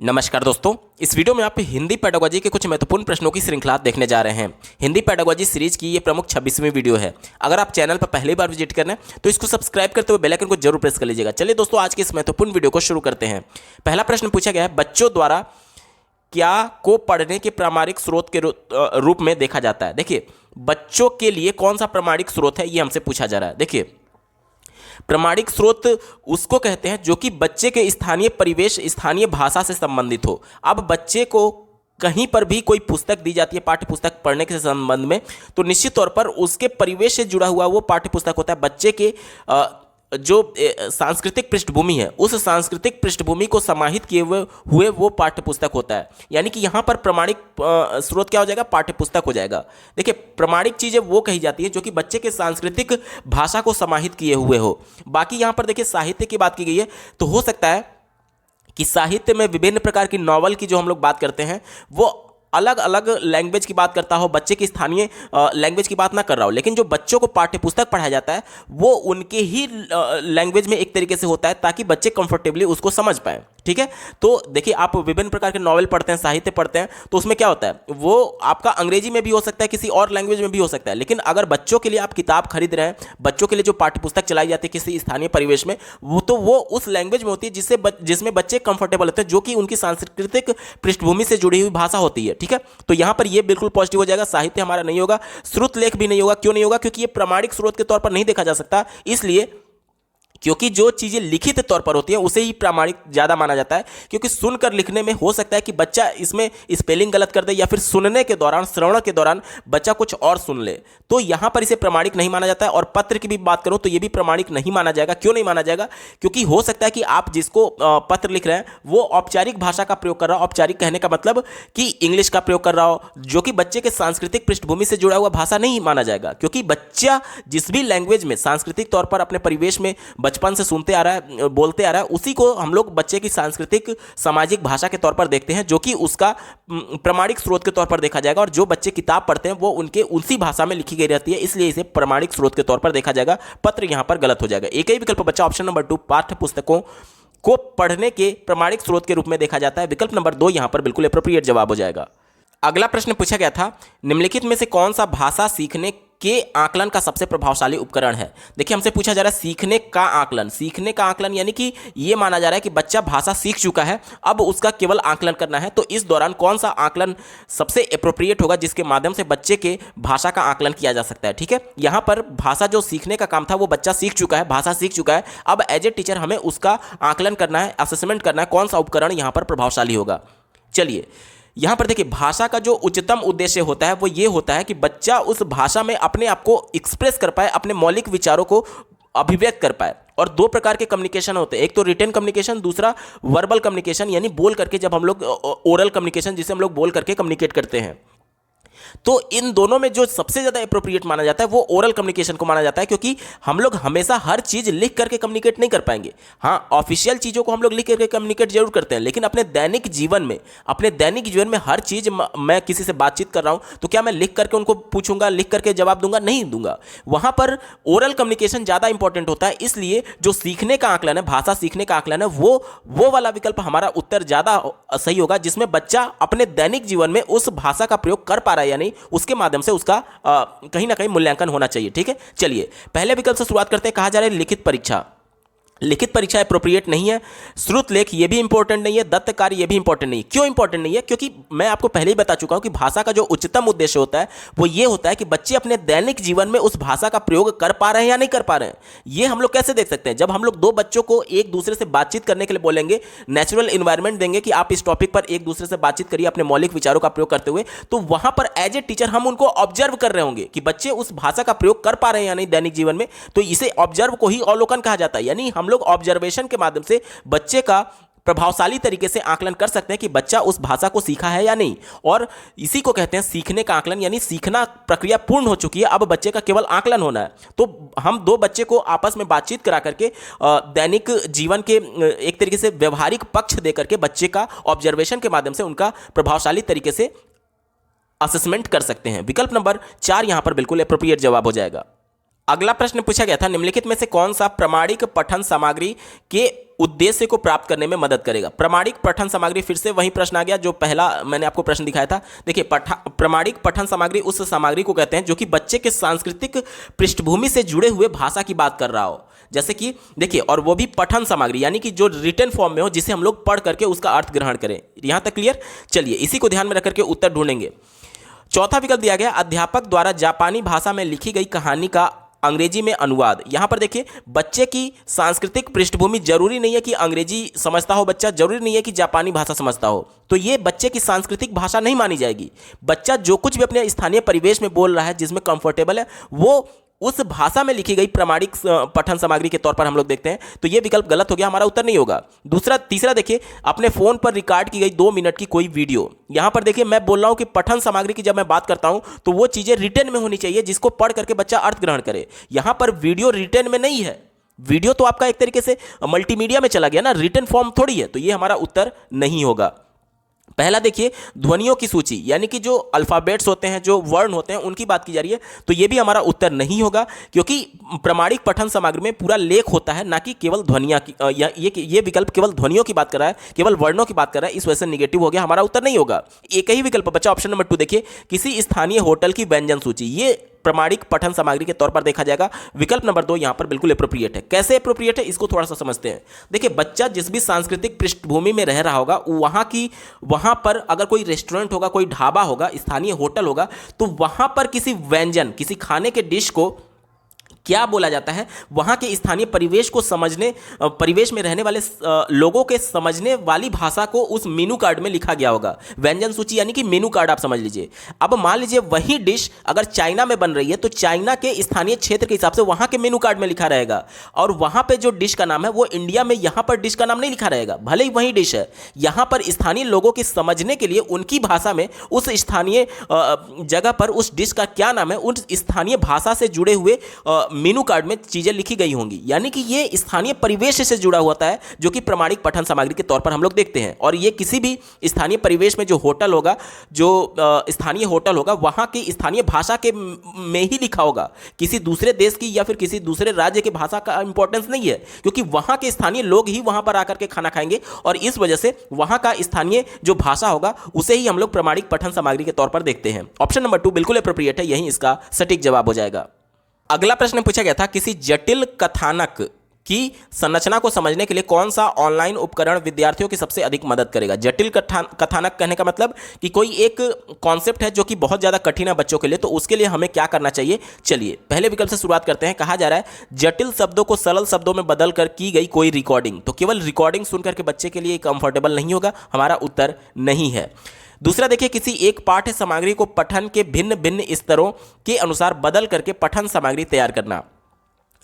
नमस्कार दोस्तों, इस वीडियो में आप हिंदी पेडागोजी के कुछ महत्वपूर्ण प्रश्नों की श्रृंखला देखने जा रहे हैं। हिंदी पेडागोजी सीरीज की ये प्रमुख 26वीं वीडियो है। अगर आप चैनल पर पहली बार विजिट कर रहे हैं तो इसको सब्सक्राइब करते हुए बेल आइकन को जरूर प्रेस कर लीजिएगा। चलिए दोस्तों, आज के इस महत्वपूर्ण वीडियो को शुरू करते हैं। पहला प्रश्न पूछा गया है, बच्चों द्वारा क्या को पढ़ने के प्रामाणिक स्रोत के रूप में देखा जाता है। देखिए, बच्चों के लिए कौन सा प्रामाणिक स्रोत है, ये हमसे पूछा जा रहा है। देखिए, प्रामाणिक स्रोत उसको कहते हैं जो कि बच्चे के स्थानीय परिवेश, स्थानीय भाषा से संबंधित हो। अब बच्चे को कहीं पर भी कोई पुस्तक दी जाती है पाठ्य पुस्तक पढ़ने के संबंध में, तो निश्चित तौर पर उसके परिवेश से जुड़ा हुआ वो पाठ्य पुस्तक होता है। बच्चे के जो सांस्कृतिक पृष्ठभूमि है, उस सांस्कृतिक पृष्ठभूमि को समाहित किए हुए वो पाठ्य पुस्तक होता है। यानी कि यहाँ पर प्रामाणिक स्रोत क्या हो जाएगा, पाठ्य पुस्तक हो जाएगा। देखिए, प्रामाणिक चीज़ें वो कही जाती है जो कि बच्चे के सांस्कृतिक भाषा को समाहित किए हुए हो। बाकी यहाँ पर देखिए, साहित्य की बात की गई है, तो हो सकता है कि साहित्य में विभिन्न प्रकार की नॉवल की जो हम लोग बात करते हैं वो अलग अलग लैंग्वेज की बात करता हो, बच्चे की स्थानीय लैंग्वेज की बात ना कर रहा हो, लेकिन जो बच्चों को पाठ्य पुस्तक पढ़ाया जाता है वो उनके ही लैंग्वेज में एक तरीके से होता है ताकि बच्चे कंफर्टेबली उसको समझ पाए। ठीक है, तो देखिए, आप विभिन्न प्रकार के नॉवल पढ़ते हैं, साहित्य पढ़ते हैं, तो उसमें क्या होता है, वो आपका अंग्रेजी में भी हो सकता है, किसी और लैंग्वेज में भी हो सकता है। लेकिन अगर बच्चों के लिए आप किताब खरीद रहे हैं, बच्चों के लिए जो पाठ्य पुस्तक चलाई जाती है किसी स्थानीय परिवेश में, वो उस लैंग्वेज में होती है जिसमें बच्चे कंफर्टेबल होते हैं, जो कि उनकी सांस्कृतिक पृष्ठभूमि से जुड़ी हुई भाषा होती है। ठीक है, तो यहां पर ये बिल्कुल पॉजिटिव हो जाएगा। साहित्य हमारा नहीं होगा, श्रुत लेख भी नहीं होगा। क्यों नहीं होगा? क्योंकि ये प्रामाणिक स्रोत के तौर पर नहीं देखा जा सकता, इसलिए क्योंकि जो चीज़ें लिखित तौर पर होती हैं उसे ही प्रामाणिक ज़्यादा माना जाता है। क्योंकि सुनकर लिखने में हो सकता है कि बच्चा इसमें स्पेलिंग गलत कर दे, या फिर सुनने के दौरान, श्रवण के दौरान बच्चा कुछ और सुन ले, तो यहाँ पर इसे प्रामाणिक नहीं माना जाता है। और पत्र की भी बात करूँ तो ये भी प्रामाणिक नहीं माना जाएगा। क्यों नहीं माना जाएगा? क्योंकि हो सकता है कि आप जिसको पत्र लिख रहे हैं वो औपचारिक भाषा का प्रयोग कर रहा हो। औपचारिक कहने का मतलब कि इंग्लिश का प्रयोग कर रहा हो, जो कि बच्चे के सांस्कृतिक पृष्ठभूमि से जुड़ा हुआ भाषा नहीं माना जाएगा। क्योंकि बच्चा जिस भी लैंग्वेज में सांस्कृतिक तौर पर अपने परिवेश में बचपन से सुनते आ रहा है, बोलते आ रहा है, उसी को हम लोग बच्चे की सांस्कृतिक सामाजिक भाषा के तौर पर देखते हैं, जो कि उसका प्रामाणिक स्रोत के तौर पर देखा जाएगा। और जो बच्चे किताब पढ़ते हैं वो उनके उसी भाषा में लिखी गई रहती है, इसलिए इसे प्रामाणिक स्रोत के तौर पर देखा जाएगा। पत्र यहां पर गलत हो जाएगा। एक ही विकल्प बच्चा ऑप्शन नंबर 2, पाठ्य पुस्तकों को पढ़ने के प्रामाणिक स्रोत के रूप में देखा जाता है। विकल्प नंबर 2 यहां पर बिल्कुल एप्रोप्रिएट जवाब हो जाएगा। अगला प्रश्न पूछा गया था, निम्नलिखित में से कौन सा भाषा सीखने के आकलन का सबसे प्रभावशाली उपकरण है। देखिए, हमसे पूछा जा रहा है सीखने का आकलन। सीखने का आकलन यानी कि ये माना जा रहा है कि बच्चा भाषा सीख चुका है, अब उसका केवल आकलन करना है। तो इस दौरान कौन सा आकलन सबसे एप्रोप्रिएट होगा जिसके माध्यम से बच्चे के भाषा का आकलन किया जा सकता है। ठीक है, यहाँ पर भाषा जो सीखने का काम था वो बच्चा सीख चुका है, भाषा सीख चुका है। अब एज ए टीचर हमें उसका आकलन करना है, असेसमेंट करना है, कौन सा उपकरण यहाँ पर प्रभावशाली होगा। चलिए, यहां पर देखिए, भाषा का जो उच्चतम उद्देश्य होता है वो ये होता है कि बच्चा उस भाषा में अपने आप को एक्सप्रेस कर पाए, अपने मौलिक विचारों को अभिव्यक्त कर पाए। और दो प्रकार के कम्युनिकेशन होते हैं, एक तो रिटन कम्युनिकेशन, दूसरा वर्बल कम्युनिकेशन, यानी बोल करके, जब हम लोग ओरल कम्युनिकेशन जिसे हम लोग बोल करके कम्युनिकेट करते हैं। तो इन दोनों में जो सबसे ज़्यादा एप्रोप्रिएट माना जाता है वो ओरल कम्युनिकेशन को माना जाता है, क्योंकि हम लोग हमेशा हर चीज़ लिख करके कम्युनिकेट नहीं कर पाएंगे। हाँ, ऑफिशियल चीज़ों को हम लोग लिख करके कम्युनिकेट जरूर करते हैं, लेकिन अपने दैनिक जीवन में हर चीज़, मैं किसी से बातचीत कर रहा हूँ तो क्या मैं लिख करके उनको पूछूंगा, लिख करके जवाब दूंगा? नहीं दूंगा। वहाँ पर ओरल कम्युनिकेशन ज़्यादा इंपॉर्टेंट होता है। इसलिए जो सीखने का आकलन है, भाषा सीखने का आकलन है, वो वाला विकल्प हमारा उत्तर ज़्यादा सही होगा, जिसमें बच्चा अपने दैनिक जीवन में उस भाषा का प्रयोग कर पा रहा है या नहीं, उसके माध्यम से उसका कहीं ना कहीं मूल्यांकन होना चाहिए। ठीक है, चलिए पहले विकल्प से शुरुआत करते हैं। कहा जा रहा है लिखित परीक्षा। लिखित परीक्षा एप्रोप्रिएट नहीं है। श्रुत लेख ये भी इंपॉर्टेंट नहीं है। दत्त कार्य ये भी इंपॉर्टेंट नहीं है। क्यों इंपॉर्टेंट नहीं है? क्योंकि मैं आपको पहले ही बता चुका हूं कि भाषा का जो उच्चतम उद्देश्य होता है वो ये होता है कि बच्चे अपने दैनिक जीवन में उस भाषा का प्रयोग कर पा रहे हैं या नहीं कर पा रहे हैं। ये हम लोग कैसे देख सकते हैं? जब हम लोग दो बच्चों को एक दूसरे से बातचीत करने के लिए बोलेंगे, नेचुरल इन्वायरमेंट देंगे कि आप इस टॉपिक पर एक दूसरे से बातचीत करिए अपने मौलिक विचारों का प्रयोग करते हुए, तो वहां पर एज ए टीचर हम उनको ऑब्जर्व कर रहे होंगे कि बच्चे उस भाषा का प्रयोग कर पा रहे हैं या नहीं दैनिक जीवन में। तो इसे ऑब्जर्व को ही अवलोकन कहा जाता है। यानी हम लोग ऑब्जर्वेशन के माध्यम से बच्चे का प्रभावशाली तरीके से आकलन कर सकते हैं कि बच्चा उस भाषा को सीखा है या नहीं। और इसी को कहते हैं सीखने का आकलन, यानी सीखना प्रक्रिया पूर्ण हो चुकी है, अब बच्चे का केवल आकलन होना है। तो हम दो बच्चे को आपस में बातचीत करा करके दैनिक जीवन के एक तरीके से व्यवहारिक पक्ष दे करके बच्चे का ऑब्जर्वेशन के माध्यम से उनका प्रभावशाली तरीके से असेसमेंट कर सकते हैं। विकल्प नंबर 4 यहां पर बिल्कुल एप्रोप्रिएट जवाब हो जाएगा। अगला प्रश्न पूछा गया था, निम्नलिखित में से कौन सा प्रामाणिक पठन सामग्री के उद्देश्य को प्राप्त करने में मदद करेगा। प्रमाणिक पठन सामग्री, फिर से वही प्रश्न आ गया जो पहला मैंने आपको प्रश्न दिखाया था। देखिए, प्रमाणिक पठन सामग्री उस सामग्री को कहते हैं जो कि बच्चे के सांस्कृतिक पृष्ठभूमि से जुड़े हुए भाषा की बात कर रहा हो। जैसे कि देखिए, और वो भी पठन सामग्री, यानी कि जो रिटन फॉर्म में हो, जिसे हम लोग पढ़ करके उसका अर्थ ग्रहण करें। यहां तक क्लियर? चलिए, इसी को ध्यान में रख करके उत्तर ढूंढेंगे। चौथा विकल्प दिया गया, अध्यापक द्वारा जापानी भाषा में लिखी गई कहानी का अंग्रेजी में अनुवाद। यहां पर देखिए, बच्चे की सांस्कृतिक पृष्ठभूमि, जरूरी नहीं है कि अंग्रेजी समझता हो बच्चा, जरूरी नहीं है कि जापानी भाषा समझता हो, तो ये बच्चे की सांस्कृतिक भाषा नहीं मानी जाएगी। बच्चा जो कुछ भी अपने स्थानीय परिवेश में बोल रहा है, जिसमें कंफर्टेबल है, वो उस भाषा में लिखी गई प्रमाणिक पठन सामग्री के तौर पर हम लोग देखते हैं। तो ये विकल्प गलत हो गया, हमारा उत्तर नहीं होगा। तीसरा देखिए, अपने फोन पर रिकॉर्ड की गई 2 मिनट की कोई वीडियो। यहां पर देखिए, मैं बोल रहा हूं कि पठन सामग्री की जब मैं बात करता हूं तो वो चीजें रिटन में होनी चाहिए जिसको पढ़ करके बच्चा अर्थ ग्रहण करे। यहां पर वीडियो रिटन में नहीं है। वीडियो तो आपका एक तरीके से मल्टीमीडिया में चला गया ना, रिटन फॉर्म थोड़ी है। तो ये हमारा उत्तर नहीं होगा। पहला देखिए, ध्वनियों की सूची, यानी कि जो अल्फाबेट्स होते हैं, जो वर्ण होते हैं, उनकी बात की जा रही है, तो ये भी हमारा उत्तर नहीं होगा, क्योंकि प्रमाणिक पठन सामग्री में पूरा लेख होता है, ना कि केवल ध्वनियां की। ये विकल्प केवल ध्वनियों की बात कर रहा है, केवल वर्णों की बात कर रहा है, इस वजह से निगेटिव हो गया, हमारा उत्तर नहीं होगा। एक ही विकल्प बचा, ऑप्शन नंबर 2 देखिए, किसी स्थानीय होटल की व्यंजन सूची। ये प्रमाणिक पठन सामग्री के तौर पर देखा जाएगा। विकल्प नंबर 2 यहां पर बिल्कुल एप्रोप्रिएट है। कैसे एप्रोप्रिएट है, इसको थोड़ा सा समझते हैं। देखिए, बच्चा जिस भी सांस्कृतिक पृष्ठभूमि में रह रहा होगा, वहां पर अगर कोई रेस्टोरेंट होगा, कोई ढाबा होगा, स्थानीय होटल होगा, तो वहां पर किसी व्यंजन, किसी खाने के डिश को क्या बोला जाता है, वहां के स्थानीय परिवेश को समझने, परिवेश में रहने वाले लोगों के समझने वाली भाषा को उस मेनू कार्ड में लिखा गया होगा। व्यंजन सूची यानी कि मेनू कार्ड आप समझ लीजिए। अब मान लीजिए वही डिश अगर चाइना में बन रही है, तो चाइना के स्थानीय क्षेत्र के हिसाब से वहां के मेनू कार्ड में लिखा रहेगा, और वहां पे जो डिश का नाम है वो इंडिया में यहां पर डिश का नाम नहीं लिखा रहेगा, भले ही वही डिश है। यहां पर स्थानीय लोगों के समझने के लिए उनकी भाषा में उस स्थानीय जगह पर उस डिश का क्या नाम है, उस स्थानीय भाषा से जुड़े हुए मेनू कार्ड में चीजें लिखी गई होंगी। यानी कि ये स्थानीय परिवेश से जुड़ा होता है, जो कि प्रमाणिक पठन सामग्री के तौर पर हम लोग देखते हैं। और ये किसी भी स्थानीय परिवेश में जो होटल होगा, जो स्थानीय होटल होगा, वहां की स्थानीय भाषा के में ही लिखा होगा। किसी दूसरे देश की या फिर किसी दूसरे राज्य की भाषा का इंपॉर्टेंस नहीं है, क्योंकि वहां के स्थानीय लोग ही वहां पर आकर के खाना खाएंगे, और इस वजह से वहां का स्थानीय जो भाषा होगा उसे ही हम लोग प्रमाणिक पठन सामग्री के तौर पर देखते हैं। ऑप्शन नंबर 2 बिल्कुल एप्रोप्रिएट है, यही इसका सटीक जवाब हो जाएगा। अगला प्रश्न पूछा गया था, किसी जटिल कथानक की संरचना को समझने के लिए कौन सा ऑनलाइन उपकरण विद्यार्थियों की सबसे अधिक मदद करेगा। जटिल कथानक कहने का मतलब कि कोई एक कॉन्सेप्ट है जो कि बहुत ज़्यादा कठिन है बच्चों के लिए, तो उसके लिए हमें क्या करना चाहिए। चलिए, पहले विकल्प से शुरुआत करते हैं। कहा जा रहा है, जटिल शब्दों को सरल शब्दों में बदल कर की गई कोई रिकॉर्डिंग। तो केवल रिकॉर्डिंग सुनकर के बच्चे के लिए कंफर्टेबल नहीं होगा, हमारा उत्तर नहीं है। दूसरा देखिए, किसी एक पाठ्य सामग्री को पठन के भिन्न भिन्न स्तरों के अनुसार बदल करके पठन सामग्री तैयार करना।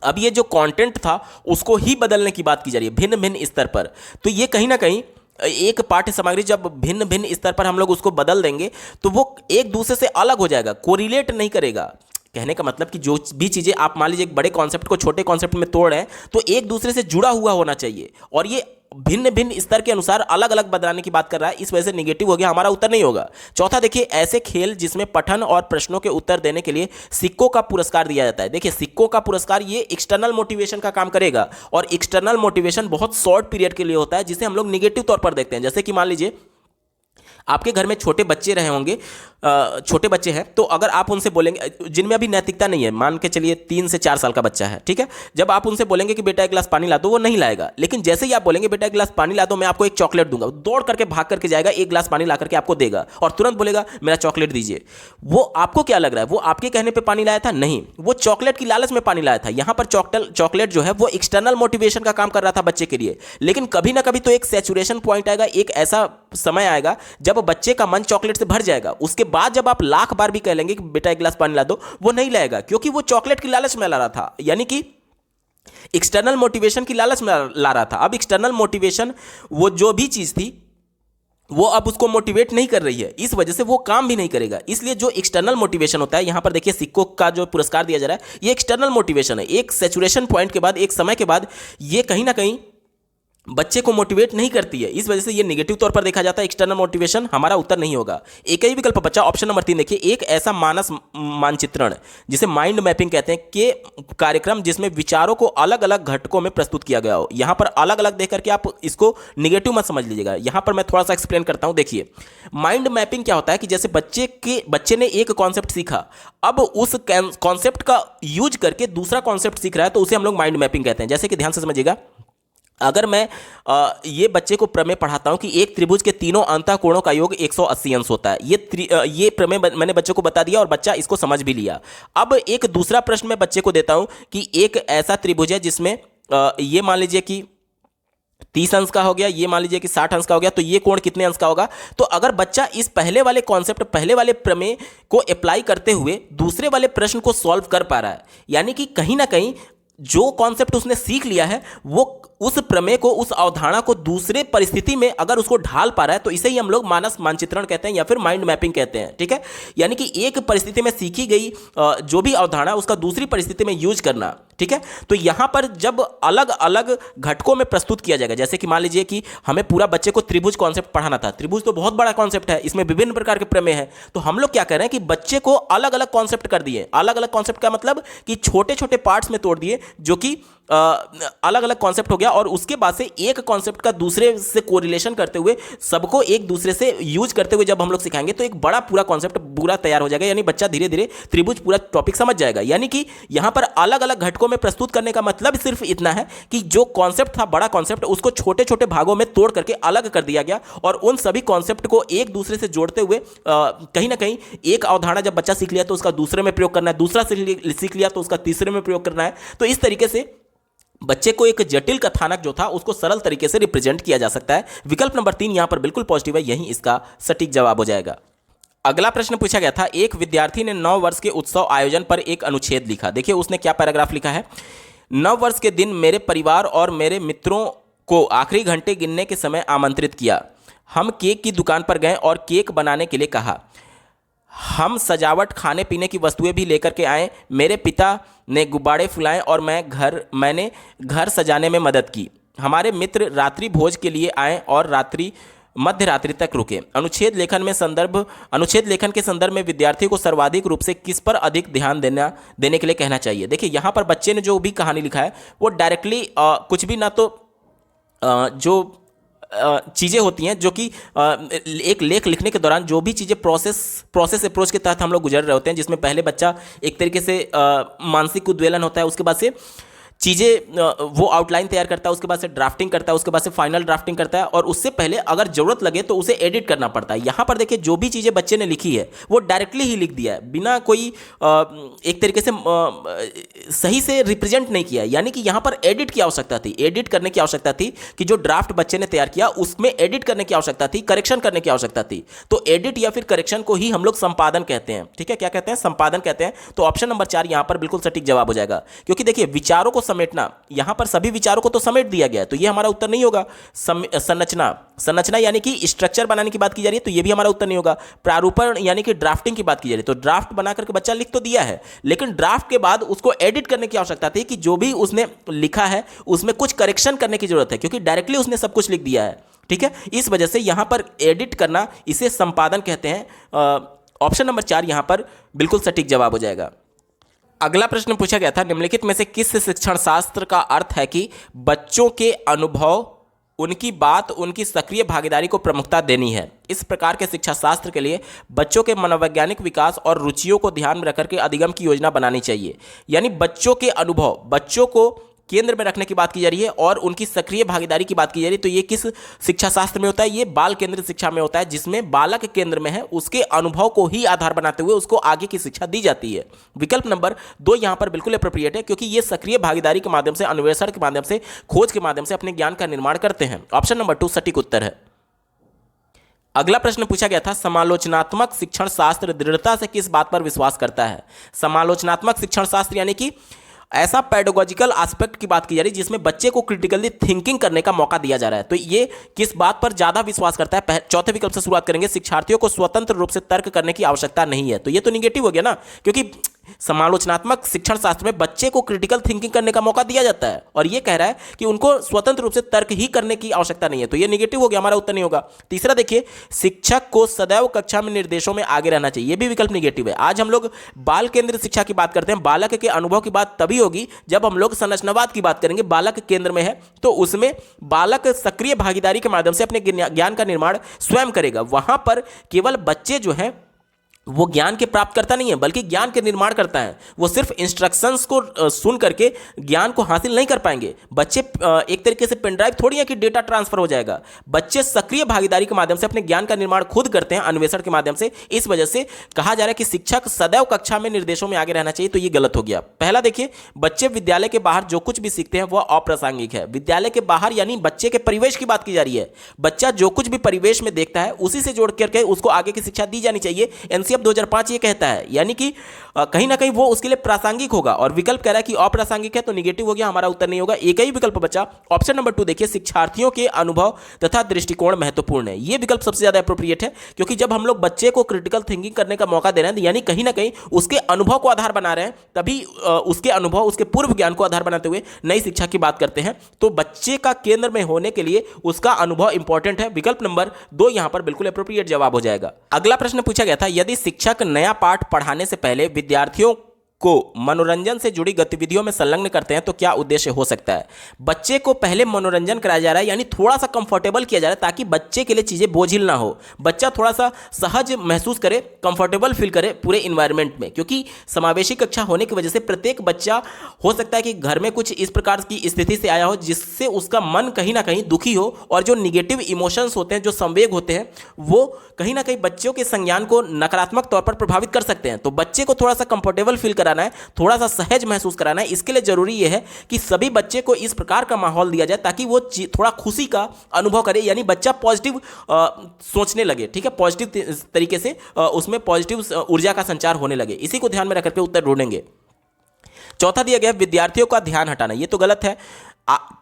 अब ये जो कंटेंट था उसको ही बदलने की बात की जा रही है, भिन्न भिन्न स्तर पर। तो ये कहीं ना कहीं एक पाठ्य सामग्री जब भिन्न भिन्न स्तर पर हम लोग उसको बदल देंगे, तो वो एक दूसरे से अलग हो जाएगा, कोरिलेट नहीं करेगा। कहने का मतलब कि जो भी चीज़ें आप मान लीजिए एक बड़े कॉन्सेप्ट को छोटे कॉन्सेप्ट में तोड़ रहे हैं, तो एक दूसरे से जुड़ा हुआ होना चाहिए, और ये भिन्न भिन्न स्तर के अनुसार अलग अलग बदलाने की बात कर रहा है, इस वजह से नेगेटिव हो गया, हमारा उत्तर नहीं होगा। चौथा देखिए, ऐसे खेल जिसमें पठन और प्रश्नों के उत्तर देने के लिए सिक्कों का पुरस्कार दिया जाता है। देखिए, सिक्कों का पुरस्कार ये एक्सटर्नल मोटिवेशन का काम करेगा, और एक्सटर्नल मोटिवेशन बहुत शॉर्ट पीरियड के लिए होता है, जिसे हम लोग निगेटिव तौर पर देखते हैं। जैसे कि मान लीजिए आपके घर में छोटे बच्चे रहे होंगे, छोटे बच्चे हैं, तो अगर आप उनसे बोलेंगे, जिनमें अभी नैतिकता नहीं है, मान के चलिए 3 से 4 साल का बच्चा है, ठीक है, जब आप उनसे बोलेंगे कि बेटा एक गिलास पानी ला दो, वो नहीं लाएगा। लेकिन जैसे ही आप बोलेंगे बेटा एक गिलास पानी ला दो, मैं आपको एक चॉकलेट दूंगा, दौड़ करके भाग करके जाएगा, एक गिलास पानी ला करके आपको देगा, और तुरंत बोलेगा मेरा चॉकलेट दीजिए। वो आपको क्या लग रहा है, वो आपके कहने पर पानी लाया था? नहीं, वो चॉकलेट की लालच में पानी लाया था। यहां पर चॉकलेट जो है वो एक्सटर्नल मोटिवेशन का काम कर रहा था बच्चे के लिए। लेकिन कभी ना कभी तो एक सैचुरेशन पॉइंट आएगा, एक ऐसा समय आएगा जब बच्चे का मन चॉकलेट से भर जाएगा। उसके बाद जब आप लाख बार भी कह लेंगे कि बेटा एक गिलास पानी ला दो, वो नहीं लाएगा, क्योंकि वो चॉकलेट की लालच में ला रहा था, यानी कि एक्सटर्नल मोटिवेशन की लालच में ला रहा था। अब एक्सटर्नल मोटिवेशन, वो जो भी चीज थी, वो अब उसको मोटिवेट नहीं कर रही है, इस वजह से वो काम भी नहीं करेगा। इसलिए जो एक्सटर्नल मोटिवेशन होता है, यहां पर देखिए सिक्कों का जो पुरस्कार दिया जा रहा है, ये एक्सटर्नल मोटिवेशन है। एक सैचुरेशन पॉइंट के बाद, एक समय के बाद, ये कहीं ना कहीं बच्चे को मोटिवेट नहीं करती है, इस वजह से ये नेगेटिव तौर पर देखा जाता है। एक्सटर्नल मोटिवेशन हमारा उत्तर नहीं होगा। एक ही विकल्प बचा ऑप्शन नंबर 3। देखिए, एक ऐसा मानस मानचित्रण जिसे माइंड मैपिंग कहते हैं के कार्यक्रम जिसमें विचारों को अलग अलग घटकों में प्रस्तुत किया गया हो। यहां पर अलग अलग देख करके आप इसको निगेटिव मत समझ लीजिएगा। यहां पर मैं थोड़ा सा एक्सप्लेन करता हूं। देखिए, माइंड मैपिंग क्या होता है कि जैसे बच्चे ने एक कॉन्सेप्ट सीखा, अब उस कॉन्सेप्ट का यूज करके दूसरा कॉन्सेप्ट सीख रहा है, तो उसे हम लोग माइंड मैपिंग कहते हैं। जैसे कि ध्यान से समझिएगा, अगर मैं ये बच्चे को प्रमेय पढ़ाता हूं कि एक त्रिभुज के तीनों अंतःकोणों का योग 180 अंश होता है, ये प्रमेय मैंने बच्चे को बता दिया और बच्चा इसको समझ भी लिया। अब एक दूसरा प्रश्न मैं बच्चे को देता हूं कि एक ऐसा त्रिभुज है जिसमें ये मान लीजिए कि 30 अंश का हो गया, ये मान लीजिए कि 60 अंश का हो गया, तो ये कोण कितने अंश का होगा। तो अगर बच्चा इस पहले वाले कॉन्सेप्ट, पहले वाले प्रमेय को अप्लाई करते हुए दूसरे वाले प्रश्न को सॉल्व कर पा रहा है, यानी कि कहीं ना कहीं जो कॉन्सेप्ट उसने सीख लिया है वो उस प्रमेय को, उस अवधारणा को दूसरे परिस्थिति में अगर उसको ढाल पा रहा है, तो इसे ही हम लोग मानस मानचित्रण कहते हैं या फिर माइंड मैपिंग कहते हैं। ठीक है, यानी कि एक परिस्थिति में सीखी गई जो भी अवधारणा उसका दूसरी परिस्थिति में यूज करना। ठीक है, तो यहां पर जब अलग अलग घटकों में प्रस्तुत किया जाएगा, जैसे कि मान लीजिए कि हमें पूरा बच्चे को त्रिभुज कॉन्सेप्ट पढ़ाना था। त्रिभुज तो बहुत बड़ा कॉन्सेप्ट है, इसमें विभिन्न प्रकार के प्रमेय हैं। तो हम लोग क्या कर रहे हैं कि बच्चे को अलग अलग कॉन्सेप्ट कर दिए। अलग अलग कॉन्सेप्ट का मतलब कि छोटे छोटे पार्ट्स में तोड़ दिए, जो कि अलग अलग कॉन्सेप्ट हो गया, और उसके बाद से एक कॉन्सेप्ट का दूसरे से कोरिलेशन करते हुए, सबको एक दूसरे से यूज करते हुए जब हम लोग सिखाएंगे, तो एक बड़ा पूरा कॉन्सेप्ट पूरा तैयार हो जाएगा। यानी बच्चा धीरे धीरे त्रिभुज पूरा टॉपिक समझ जाएगा। यानी कि यहां पर अलग अलग घटकों में प्रस्तुत करने का मतलब सिर्फ इतना है कि जो कॉन्सेप्ट था, बड़ा कॉन्सेप्ट, उसको छोटे छोटे भागों में तोड़ करके अलग कर दिया गया, और उन सभी कॉन्सेप्ट को एक दूसरे से जोड़ते हुए कहीं ना कहीं एक अवधारणा जब बच्चा सीख लिया तो उसका दूसरे में प्रयोग करना है, दूसरा सीख लिया तो उसका तीसरे में प्रयोग करना है। तो इस तरीके से बच्चे को एक जटिल कथानक जो था उसको सरल तरीके से रिप्रेजेंट किया जा सकता है। विकल्प नंबर 3 यहां पर बिल्कुल पॉजिटिव है, यही इसका सटीक जवाब हो जाएगा। अगला प्रश्न पूछा गया था, एक विद्यार्थी ने 9 वर्ष के उत्सव आयोजन पर एक अनुच्छेद लिखा। देखिए उसने क्या पैराग्राफ लिखा है। 9 वर्ष के दिन मेरे परिवार और मेरे मित्रों को आखिरी घंटे गिनने के समय आमंत्रित किया। हम केक की दुकान पर गए और केक बनाने के लिए कहा। हम सजावट, खाने पीने की वस्तुएं भी लेकर के आए। मेरे पिता ने गुब्बारे फुलाए और मैंने घर सजाने में मदद की। हमारे मित्र रात्रि भोज के लिए आए और मध्य रात्रि तक रुके। अनुच्छेद लेखन के संदर्भ में विद्यार्थी को सर्वाधिक रूप से किस पर अधिक ध्यान देने के लिए कहना चाहिए। देखिए यहाँ पर बच्चे ने जो भी कहानी लिखा है वो डायरेक्टली कुछ भी ना, तो जो चीज़ें होती हैं जो कि एक लेख लिखने के दौरान जो भी चीज़ें प्रोसेस अप्रोच के तहत हम लोग गुजर रहे होते हैं, जिसमें पहले बच्चा एक तरीके से मानसिक उद्वेलन होता है, उसके बाद से चीज़ें वो आउटलाइन तैयार करता है, उसके बाद से ड्राफ्टिंग करता है, उसके बाद से फाइनल ड्राफ्टिंग करता है, और उससे पहले अगर ज़रूरत लगे तो उसे एडिट करना पड़ता है। यहाँ पर देखिए जो भी चीज़ें बच्चे ने लिखी है वो डायरेक्टली ही लिख दिया है, बिना कोई एक तरीके से सही से रिप्रेजेंट नहीं किया है। यानी कि यहाँ पर एडिट की आवश्यकता थी, एडिट करने की आवश्यकता थी कि जो ड्राफ्ट बच्चे ने तैयार किया उसमें एडिट करने की आवश्यकता थी, करेक्शन करने की आवश्यकता थी। तो एडिट या फिर करेक्शन को ही हम लोग संपादन कहते हैं। ठीक है, क्या कहते हैं? संपादन कहते हैं। तो ऑप्शन नंबर 4 यहाँ पर बिल्कुल सटीक जवाब हो जाएगा, क्योंकि देखिए विचारों को समेटना, यहां पर सभी विचारों को तो समेट दिया गया है, तो ये हमारा उत्तर नहीं होगा। संरचना यानी कि स्ट्रक्चर बनाने की बात की जा रही है, तो ये भी हमारा उत्तर नहीं होगा। प्रारूपण यानी कि ड्राफ्टिंग की बात की जा रही है, तो ड्राफ्ट बना करके बच्चा लिख तो दिया है, लेकिन ड्राफ्ट के बाद उसको एडिट करने की आवश्यकता थी कि जो भी उसने लिखा है उसमें कुछ करेक्शन करने की जरूरत है, क्योंकि डायरेक्टली उसने सब कुछ लिख दिया है। ठीक है, इस वजह से यहां पर एडिट करना, इसे संपादन कहते हैं। ऑप्शन नंबर 4 यहां पर बिल्कुल सटीक जवाब हो जाएगा। अगला प्रश्न पूछा गया था, निम्नलिखित में से किस शिक्षण शास्त्र का अर्थ है कि बच्चों के अनुभव, उनकी बात, उनकी सक्रिय भागीदारी को प्रमुखता देनी है। इस प्रकार के शिक्षा शास्त्र के लिए बच्चों के मनोवैज्ञानिक विकास और रुचियों को ध्यान में रखकर के अधिगम की योजना बनानी चाहिए। यानी बच्चों के अनुभव, बच्चों को केंद्र में रखने की बात की जा रही है और उनकी सक्रिय भागीदारी की बात की जा रही है। तो ये किस शिक्षा शास्त्र में होता है? ये बाल केंद्रित शिक्षा में होता है, जिसमें बालक केंद्र में है, उसके अनुभव को ही आधार बनाते हुए उसको आगे की शिक्षा दी जाती है। विकल्प नंबर 2 यहां पर बिल्कुल एप्रोप्रिएट है, क्योंकि ये सक्रिय भागीदारी के माध्यम से, अन्वेषण के माध्यम से, खोज के माध्यम से अपने ज्ञान का निर्माण करते हैं। ऑप्शन नंबर 2 सटीक उत्तर है। अगला प्रश्न पूछा गया था, समालोचनात्मक शिक्षण शास्त्र दृढ़ता से किस बात पर विश्वास करता है? समालोचनात्मक शिक्षण शास्त्र यानी कि ऐसा पेडागोजिकल एस्पेक्ट की बात की जा रही है जिसमें बच्चे को क्रिटिकली थिंकिंग करने का मौका दिया जा रहा है। तो ये किस बात पर ज्यादा विश्वास करता है? चौथे विकल्प से शुरुआत करेंगे, शिक्षार्थियों को स्वतंत्र रूप से तर्क करने की आवश्यकता नहीं है। तो ये तो निगेटिव हो गया ना, क्योंकि समालोचनात्मक शिक्षण शास्त्र में बच्चे को क्रिटिकल थिंकिंग करने का मौका दिया जाता है और ये कह रहा है कि उनको स्वतंत्र रूप से तर्क ही करने की आवश्यकता नहीं है। तो ये नेगेटिव हो गया, हमारा उत्तर नहीं होगा। तीसरा देखिए, शिक्षक को सदैव कक्षा में निर्देशों में आगे रहना चाहिए, ये भी विकल्प नेगेटिव है। आज हम लोग बाल केंद्रित शिक्षा की बात करते हैं, बालक के अनुभव की बात तभी होगी जब हम लोग संरचनावाद की बात करेंगे। बालक केंद्र में है तो उसमें बालक सक्रिय भागीदारी के माध्यम से अपने ज्ञान का निर्माण स्वयं करेगा। वहां पर केवल बच्चे जो हैं वो ज्ञान के प्राप्त करता नहीं है बल्कि ज्ञान के निर्माण करता है। वो सिर्फ इंस्ट्रक्शंस को सुन करके ज्ञान को हासिल नहीं कर पाएंगे। बच्चे एक तरीके से पेन ड्राइव थोड़ी है कि डेटा ट्रांसफर हो जाएगा। बच्चे सक्रिय भागीदारी के माध्यम से अपने ज्ञान का निर्माण खुद करते हैं, अन्वेषण के माध्यम से। इस वजह से कहा जा रहा है कि शिक्षक सदैव कक्षा में निर्देशों में आगे रहना चाहिए। तो ये गलत हो गया। पहला देखिए, बच्चे विद्यालय के बाहर जो कुछ भी सीखते हैं वह अप्रासंगिक है। विद्यालय के बाहर यानी बच्चे के परिवेश की बात की जा रही है। बच्चा जो कुछ भी परिवेश में देखता है उसी से जोड़ करके उसको आगे की शिक्षा दी जानी चाहिए। एनसीएफ 2005 ये कहता है, यानी कि कहीं ना कहीं वो उसके लिए प्रासंगिक होगा। और विकल्प कह रहा है कि अप्रासंगिक है, तो निगेटिव हो गया, हमारा उत्तर नहीं होगा। एक ही विकल्प बचा, ऑप्शन नंबर 2 देखिए, शिक्षार्थियों के अनुभव तथा दृष्टिकोण महत्वपूर्ण है। ये विकल्प सबसे ज्यादा एप्रोप्रिएट है, क्योंकि जब हम लोग बच्चे को क्रिटिकल थिंकिंग करने का मौका दे रहे हैं यानी कहीं ना कहीं उसके अनुभव को आधार बना रहे हैं, तभी उसके अनुभव, उसके पूर्व ज्ञान को आधार बनाते हुए नई शिक्षा की बात करते हैं। तो बच्चे का केंद्र में होने के लिए उसका अनुभव इंपॉर्टेंट है। विकल्प नंबर 2 यहां पर बिल्कुल एप्रोप्रिएट जवाब हो जाएगा। अगला प्रश्न पूछा गया था, यदि शिक्षक नया पाठ पढ़ाने से पहले विद्यार्थियों को मनोरंजन से जुड़ी गतिविधियों में संलग्न करते हैं तो क्या उद्देश्य हो सकता है। बच्चे को पहले मनोरंजन कराया जा रहा है, यानी थोड़ा सा कंफर्टेबल किया जा रहा है ताकि बच्चे के लिए चीजें बोझिल ना हो, बच्चा थोड़ा सा सहज महसूस करे, कंफर्टेबल फील करे पूरे इन्वायरमेंट में। क्योंकि समावेशी कक्षा होने की वजह से प्रत्येक बच्चा हो सकता है कि घर में कुछ इस प्रकार की स्थिति से आया हो जिससे उसका मन कहीं ना कहीं दुखी हो, और जो निगेटिव इमोशंस होते हैं, जो संवेग होते हैं, वो कहीं ना कहीं बच्चों के संज्ञान को नकारात्मक तौर पर प्रभावित कर सकते हैं। तो बच्चे को थोड़ा सा कंफर्टेबल फील कराना है, थोड़ा सा सहज महसूस कराना है। इसके लिए जरूरी यह है कि सभी बच्चे को इस प्रकार का माहौल दिया जाए ताकि वो थोड़ा खुशी का अनुभव करे, यानी बच्चा पॉजिटिव सोचने लगे। ठीक है, पॉजिटिव तरीके से उसमें पॉजिटिव ऊर्जा का संचार होने लगे। इसी को ध्यान में रखकर के उत्तर ढूंढेंगे। चौथा दिया गया, विद्यार्थियों का ध्यान हटाना। ये तो गलत है।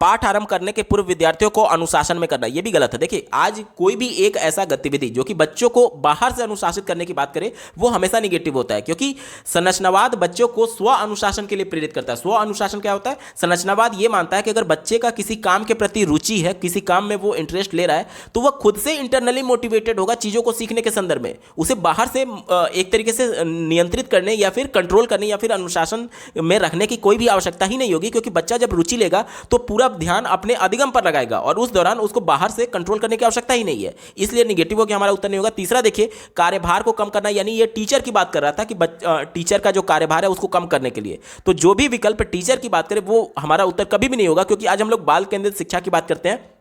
पाठ आरंभ करने के पूर्व विद्यार्थियों को अनुशासन में करना, यह भी गलत है। देखिए, आज कोई भी एक ऐसा गतिविधि जो कि बच्चों को बाहर से अनुशासित करने की बात करे वो हमेशा निगेटिव होता है, क्योंकि संरचनावाद बच्चों को स्व अनुशासन के लिए प्रेरित करता है। स्व अनुशासन क्या होता है? संरचनावाद ये मानता है कि अगर बच्चे का किसी काम के प्रति रुचि है, किसी काम में वो इंटरेस्ट ले रहा है, तो वह खुद से इंटरनली मोटिवेटेड होगा चीजों को सीखने के संदर्भ में। उसे बाहर से एक तरीके से नियंत्रित करने या फिर कंट्रोल करने या फिर अनुशासन में रखने की कोई भी आवश्यकता ही नहीं होगी, क्योंकि बच्चा जब रुचि लेगा तो पूरा ध्यान अपने अधिगम पर लगाएगा और उस दौरान उसको बाहर से कंट्रोल करने की आवश्यकता ही नहीं है। इसलिए निगेटिव हो गया, हमारा उत्तर नहीं होगा। तीसरा देखिए, कार्यभार को कम करना, यानी ये टीचर की बात कर रहा था कि टीचर का जो कार्यभार है उसको कम करने के लिए। तो जो भी विकल्प टीचर की बात करें वो हमारा उत्तर कभी भी नहीं होगा, क्योंकि आज हम लोग बाल केंद्रित शिक्षा की बात करते हैं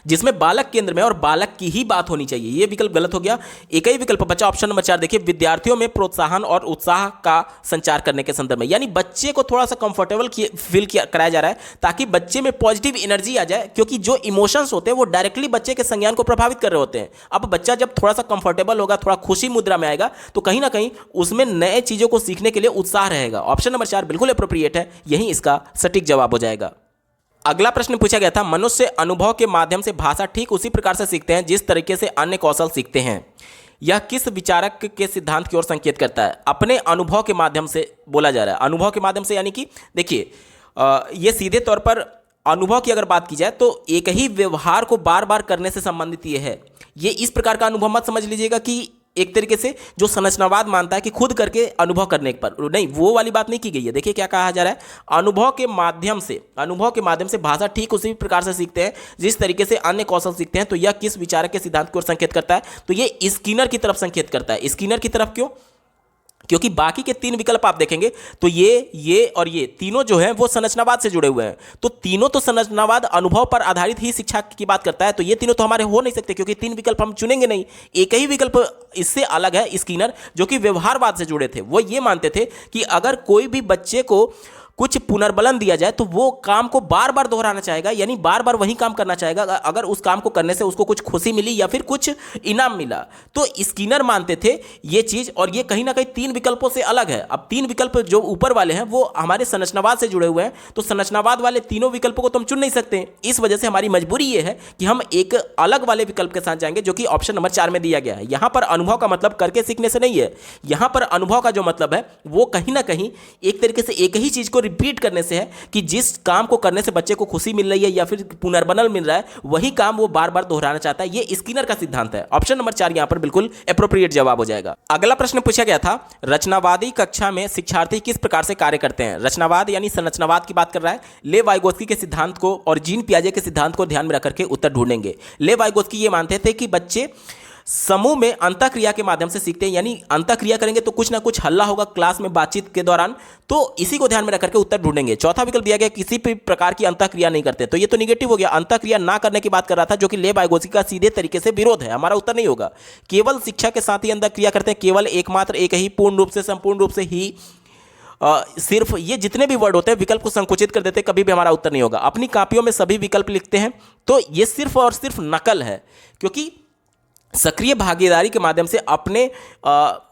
जिसमें बालक केंद्र में और बालक की ही बात होनी चाहिए। यह विकल्प गलत हो गया। एक ही विकल्प बचा, ऑप्शन नंबर 4 देखिए, विद्यार्थियों में प्रोत्साहन और उत्साह का संचार करने के संदर्भ में, यानी बच्चे को थोड़ा सा कंफर्टेबल फील कराया जा रहा है ताकि बच्चे में पॉजिटिव एनर्जी आ जाए, क्योंकि जो इमोशंस होते हैं वो डायरेक्टली बच्चे के संज्ञान को प्रभावित कर रहे होते हैं। अब बच्चा जब थोड़ा सा कंफर्टेबल होगा, थोड़ा खुशी मुद्रा में आएगा, तो कहीं ना कहीं उसमें नए चीजों को सीखने के लिए उत्साह रहेगा। ऑप्शन नंबर 4 बिल्कुल अप्रोप्रिएट है, यही इसका सटीक जवाब हो जाएगा। अगला प्रश्न पूछा गया था, मनुष्य अनुभव के माध्यम से भाषा ठीक उसी प्रकार से सीखते हैं जिस तरीके से अन्य कौशल सीखते हैं। यह किस विचारक के सिद्धांत की ओर संकेत करता है? अपने अनुभव के माध्यम से बोला जा रहा है। अनुभव के माध्यम से यानी कि देखिए, यह सीधे तौर पर अनुभव की अगर बात की जाए तो एक ही व्यवहार को बार बार करने से संबंधित यह है। ये इस प्रकार का अनुभव मत समझ लीजिएगा कि एक तरीके से जो संरचनावाद मानता है कि खुद करके अनुभव करने पर, नहीं, वो वाली बात नहीं की गई है। देखिए क्या कहा जा रहा है, अनुभव के माध्यम से भाषा ठीक उसी प्रकार से सीखते हैं जिस तरीके से अन्य कौशल सीखते हैं। तो यह किस विचारक के सिद्धांत की ओर संकेत करता है? तो ये स्किनर की तरफ संकेत करता है। स्किनर की तरफ क्यों? क्योंकि बाकी के 3 विकल्प आप देखेंगे तो ये और ये तीनों जो हैं वो संरचनावाद से जुड़े हुए हैं। तो तीनों तो संरचनावाद अनुभव पर आधारित ही शिक्षा की बात करता है। तो ये तीनों तो हमारे हो नहीं सकते, क्योंकि 3 विकल्प हम चुनेंगे नहीं। एक ही विकल्प इससे अलग है, स्किनर, जो कि व्यवहारवाद से जुड़े थे। वो ये मानते थे कि अगर कोई भी बच्चे को कुछ पुनर्बलन दिया जाए तो वो काम को बार बार दोहराना चाहेगा, यानी बार बार वही काम करना चाहेगा अगर उस काम को करने से उसको कुछ खुशी मिली या फिर कुछ इनाम मिला। तो स्किनर मानते थे ये चीज, और ये कहीं ना कहीं तीन विकल्पों से अलग है। अब तीन विकल्प जो ऊपर वाले हैं वो हमारे संरचनावाद से जुड़े हुए हैं, तो संरचनावाद वाले तीनों विकल्पों को तो हम चुन नहीं सकते। इस वजह से हमारी मजबूरी ये है कि हम एक अलग वाले विकल्प के साथ जाएंगे जो कि ऑप्शन नंबर 4 में दिया गया है। यहां पर अनुभव का मतलब करके सीखने से नहीं है, यहां पर अनुभव का जो मतलब है वो कहीं ना कहीं एक तरीके से एक ही चीज को रिपीट करने से है कि जिस काम को करने से बच्चे को खुशी मिल रही है या फिर पुनर्बनल मिल रहा है वही काम वो बार बार दोहराना चाहता है। ये स्किनर का सिद्धांत है। ऑप्शन नंबर 4 यहां पर बिल्कुल एप्रोप्रिएट जवाब हो जाएगा। अगला प्रश्न पूछा गया था, रचनावादी कक्षा में शिक्षार्थी किस प्रकार से कार्य करते हैं। रचनावाद यानी संरचनावाद की बात कर रहा है। ले वाइगोत्स्की के सिद्धांत को और जीन पियाजे के सिद्धांत को ध्यान में रख करके उत्तर ढूंढेंगे। ले वाइगोत्स्की ये मानते थे कि बच्चे समूह में अंतःक्रिया के माध्यम से सीखते हैं, यानी अंतःक्रिया करेंगे तो कुछ ना कुछ हल्ला होगा क्लास में बातचीत के दौरान, तो इसी को ध्यान में रख करके उत्तर ढूंढेंगे। चौथा विकल्प दिया गया किसी भी प्रकार की अंतःक्रिया नहीं करते, तो ये तो निगेटिव हो गया। अंतःक्रिया ना करने की बात कर रहा था जो कि ले वाइगोत्स्की का सीधे तरीके से विरोध है। हमारा उत्तर नहीं होगा। केवल शिक्षा के साथ ही अंतःक्रिया करते हैं, केवल एकमात्र एक ही, पूर्ण रूप से, संपूर्ण रूप से ही, सिर्फ, ये जितने भी वर्ड होते हैं विकल्प को संकुचित कर देते हैं, कभी भी हमारा उत्तर नहीं होगा। अपनी कापियों में सभी विकल्प लिखते हैं, तो ये सिर्फ और सिर्फ नकल है, क्योंकि सक्रिय भागीदारी के माध्यम से अपने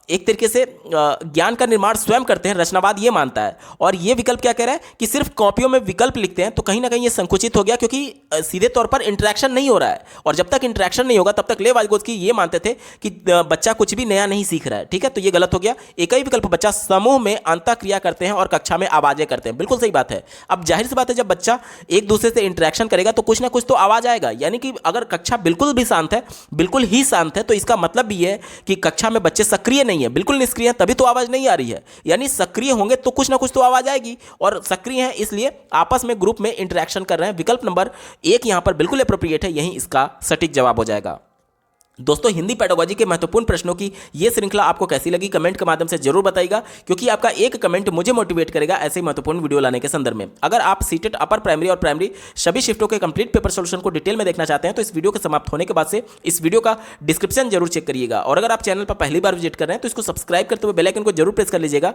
एक तरीके से ज्ञान का निर्माण स्वयं करते हैं, रचनावाद ये मानता है। और ये विकल्प क्या कह रहा है कि सिर्फ कॉपियों में विकल्प लिखते हैं, तो कहीं ना कहीं ये संकुचित हो गया, क्योंकि सीधे तौर पर इंटरेक्शन नहीं हो रहा है, और जब तक इंटरेक्शन नहीं होगा तब तक ले वाइगोत्स्की ये मानते थे कि बच्चा कुछ भी नया नहीं सीख रहा है। ठीक है, तो ये गलत हो गया। एक ही विकल्प, बच्चा समूह में अंतःक्रिया करते हैं और कक्षा में आवाजें करते हैं, बिल्कुल सही बात है। अब जाहिर सी बात है, जब बच्चा एक दूसरे से इंटरेक्शन करेगा तो कुछ ना कुछ तो आवाज आएगा, यानी कि अगर कक्षा बिल्कुल भी शांत है, बिल्कुल ही शांत है, तो इसका मतलब भी है कि कक्षा में बच्चे सक्रिय नहीं है, बिल्कुल निष्क्रिय है, तभी तो आवाज नहीं आ रही है। यानी सक्रिय होंगे तो कुछ ना कुछ तो आवाज आएगी, और सक्रिय हैं इसलिए आपस में ग्रुप में इंटरेक्शन कर रहे हैं। विकल्प नंबर 1 यहां पर बिल्कुल एप्रोप्रिएट है, यही इसका सटीक जवाब हो जाएगा। दोस्तों, हिंदी पेडागोजी के महत्वपूर्ण प्रश्नों की ये श्रृंखला आपको कैसी लगी कमेंट के माध्यम से जरूर बताइएगा, क्योंकि आपका एक कमेंट मुझे मोटिवेट करेगा ऐसे महत्वपूर्ण वीडियो लाने के संदर्भ में। अगर आप सीटेट अपर प्राइमरी और प्राइमरी सभी शिफ्टों के कंप्लीट पेपर सोल्यूशन को डिटेल में देखना चाहते हैं तो इस वीडियो के समाप्त होने के बाद से इस वीडियो का डिस्क्रिप्शन जरूर चेक करिएगा। और अगर आप चैनल पर पहली बार विजिट कर रहे हैं तो इसको सब्सक्राइब करते हुए बेल आइकन को जरूर प्रेस कर लीजिएगा।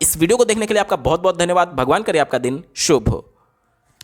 इस वीडियो को देखने के लिए आपका बहुत बहुत धन्यवाद। भगवान करे आपका दिन शुभ हो।